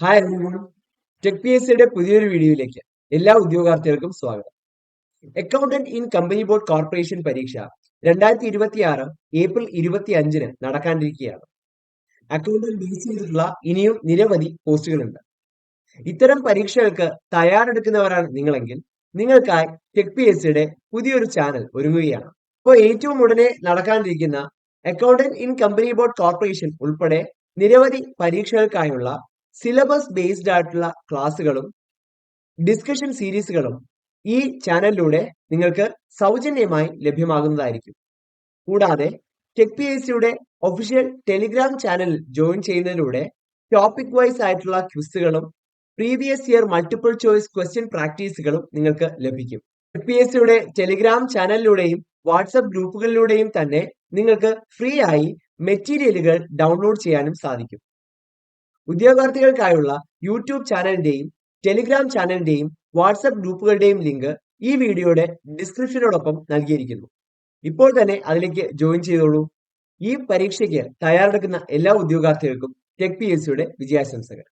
Hi everyone. Tech P S സിയുടെ പുതിയൊരു വീഡിയോയിലേക്ക് എല്ലാ ഉദ്യോഗാർത്ഥികൾക്കും സ്വാഗതം. Accountant in company board corporation പരീക്ഷ 2026 ഏപ്രിൽ 25-ന് നടക്കാനിരിക്കുകയാണ്. അക്കൗണ്ടന്റ് ബേസ് ചെയ്തിട്ടുള്ള ഇനിയും നിരവധി പോസ്റ്റുകളുണ്ട്. ഇത്തരം പരീക്ഷകൾക്ക് തയ്യാറെടുക്കുന്നവരാണ് നിങ്ങളെങ്കിൽ നിങ്ങൾക്കായി ടെക് പി എസ് സിയുടെ പുതിയൊരു ചാനൽ ഒരുങ്ങുകയാണ്. അപ്പോൾ ഏറ്റവും ഉടനെ നടക്കാനിരിക്കുന്ന accountant in company board corporation ഉൾപ്പെടെ നിരവധി പരീക്ഷകൾക്കായുള്ള സിലബസ് ബേസ്ഡ് ആയിട്ടുള്ള ക്ലാസ്സുകളും ഡിസ്കഷൻ സീരീസുകളും ഈ ചാനലിലൂടെ നിങ്ങൾക്ക് സൗജന്യമായി ലഭ്യമാകുന്നതായിരിക്കും. കൂടാതെ ടെക് പി എസ് സിയുടെ ഒഫീഷ്യൽ ടെലിഗ്രാം ചാനലിൽ ജോയിൻ ചെയ്യുന്നതിലൂടെ ടോപ്പിക് വൈസ് ആയിട്ടുള്ള ക്വിസുകളും previous year multiple choice question പ്രാക്ടീസുകളും നിങ്ങൾക്ക് ലഭിക്കും. ടെക് പി എസ് സിയുടെ ടെലിഗ്രാം ചാനലിലൂടെയും വാട്സപ്പ് ഗ്രൂപ്പുകളിലൂടെയും തന്നെ നിങ്ങൾക്ക് ഫ്രീ ആയി മെറ്റീരിയലുകൾ ഡൗൺലോഡ് ചെയ്യാനും സാധിക്കും. ഉദ്യോഗാർത്ഥികൾക്കായുള്ള യൂട്യൂബ് ചാനലിന്റെയും ടെലിഗ്രാം ചാനലിന്റെയും വാട്സപ്പ് ഗ്രൂപ്പുകളുടെയും ലിങ്ക് ഈ വീഡിയോയുടെ ഡിസ്ക്രിപ്ഷനോടൊപ്പം നൽകിയിരിക്കുന്നു. ഇപ്പോൾ തന്നെ അതിലേക്ക് ജോയിൻ ചെയ്തോളൂ. ഈ പരീക്ഷയ്ക്ക് തയ്യാറെടുക്കുന്ന എല്ലാ ഉദ്യോഗാർത്ഥികൾക്കും ടെക് പി എസ് സിയുടെ വിജയാശംസകൾ.